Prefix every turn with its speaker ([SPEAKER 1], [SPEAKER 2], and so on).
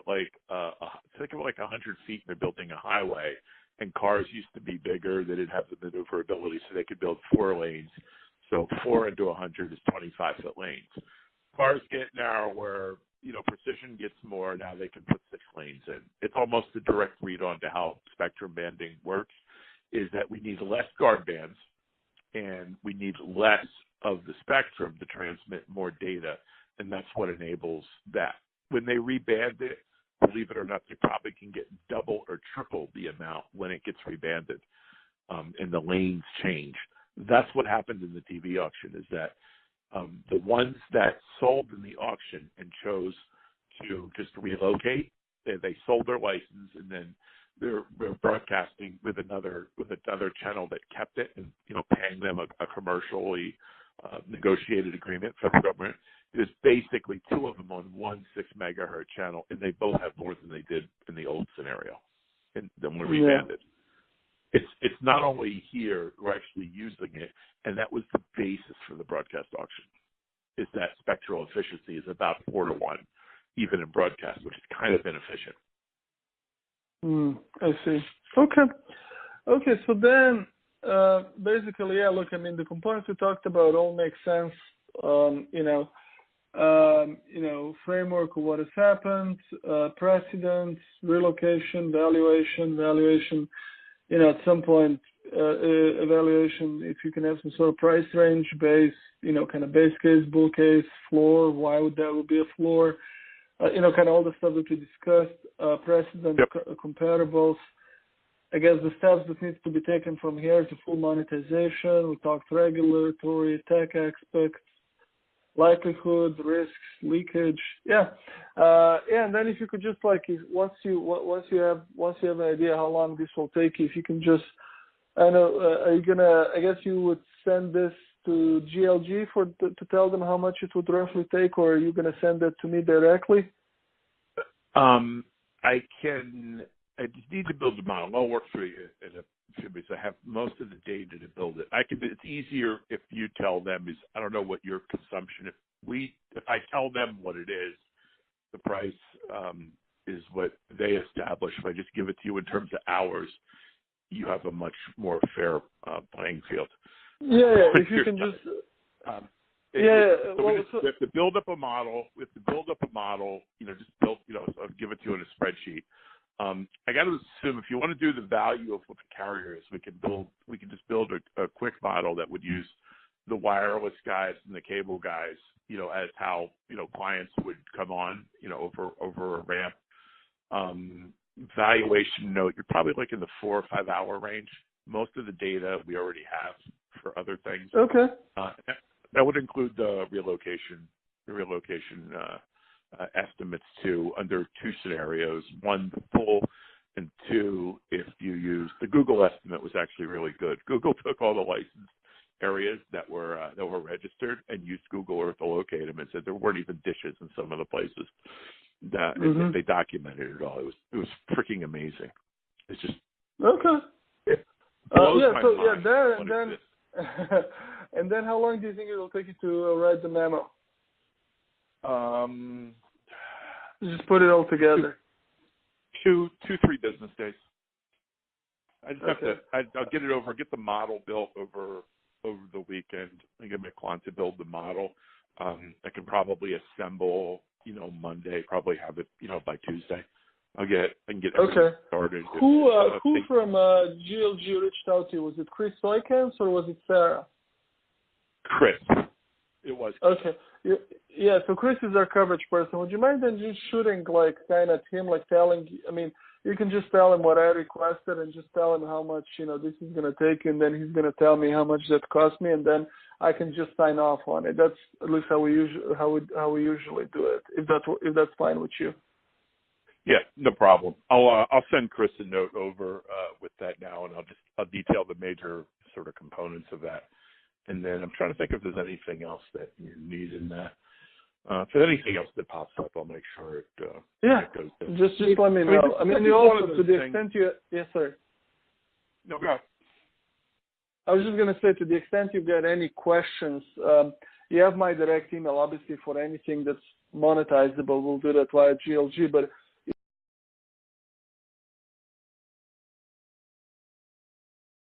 [SPEAKER 1] like think of like 100 feet. And they're building a highway, and cars used to be bigger. They didn't have the maneuverability, so they could build 4 lanes. So 4 into 100 is 25-foot lanes. Cars get narrower. Precision gets more. Now they can put 6 lanes in. It's almost a direct read on to how spectrum banding works, is that we need less guard bands and we need less of the spectrum to transmit more data, and that's what enables that. When they reband it, believe it or not, they probably can get double or triple the amount when it gets rebanded, and the lanes change. That's what happened in the TV auction, is that the ones that sold in the auction and chose to just relocate, they sold their license, and then they're broadcasting with another channel that kept it, and paying them a commercially negotiated agreement from the government. There's basically 2 of them on one 6 megahertz channel, and they both have more than they did in the old scenario, and then we're rebanded. It's not only here, we're actually using it, and that was the basis for the broadcast auction, is that spectral efficiency is about 4 to 1, even in broadcast, which is kind of inefficient.
[SPEAKER 2] I see. Okay, so then basically, look, I mean, the components we talked about all make sense, framework of what has happened, precedents, relocation, valuation, at some point, evaluation, if you can have some sort of price range base, kind of base case, bull case, floor, why would be a floor, kind of all the stuff that we discussed, precedent, comparables. I guess the steps that needs to be taken from here to full monetization. We talked regulatory, tech aspects, likelihood, risks, leakage. And then if you could just once you have an idea how long this will take, if you can just, I guess you would send this to GLG to tell them how much it would roughly take, or are you gonna send that to me directly?
[SPEAKER 1] I just need to build a model. I'll work for you in a few weeks. I have most of the data to build it. It's easier if you tell them. I don't know what your consumption. If I tell them what it is, the price is what they establish. If I just give it to you in terms of hours, you have a much more fair playing field.
[SPEAKER 2] If you can just.
[SPEAKER 1] We have to build up a model. Just build. I'll give it to you in a spreadsheet. I got to assume if you want to do the value of what the carrier is, we can just build a quick model that would use the wireless guys and the cable guys, as how, clients would come on, over a ramp. Valuation note, you're probably like in the 4 or 5 hour range. Most of the data we already have for other things.
[SPEAKER 2] Okay.
[SPEAKER 1] That would include the relocation estimates too, under 2 scenarios. 1, the full, and 2, if you use the Google estimate was actually really good. Google took all the licensed areas that were registered and used Google Earth to locate them, and said there weren't even dishes in some of the places. That they documented it all. It was freaking amazing. It's just
[SPEAKER 2] okay.
[SPEAKER 1] It
[SPEAKER 2] there and then. And then, how long do you think it will take you to write the memo? Just put it all together.
[SPEAKER 1] 2-3 business days. I just have to. I'll get it over. Get the model built over the weekend. I get my client to build the model. I can probably assemble. Monday. Probably have it. By Tuesday. I can get everything started.
[SPEAKER 2] Who from GLG reached out to you? Was it Chris Soykens or was it Sarah?
[SPEAKER 1] Chris. It was.
[SPEAKER 2] Okay. Yeah, so Chris is our coverage person. Would you mind then just shooting kind of him, telling, you can just tell him what I requested and just tell him how much, this is going to take, and then he's going to tell me how much that cost me, and then I can just sign off on it. That's at least how we usually do it, if that's fine with you.
[SPEAKER 1] Yeah, no problem. I'll send Chris a note over with that now, and I'll detail the major sort of components of that. And then I'm trying to think if there's anything else that you need in that. If there's anything else that pops up, I'll make sure it goes there. Just
[SPEAKER 2] let me know. You also, to the extent you... Yes, sir.
[SPEAKER 1] No, go ahead.
[SPEAKER 2] I was just going to say, to the extent you've got any questions, you have my direct email. Obviously, for anything that's monetizable, we'll do that via GLG. But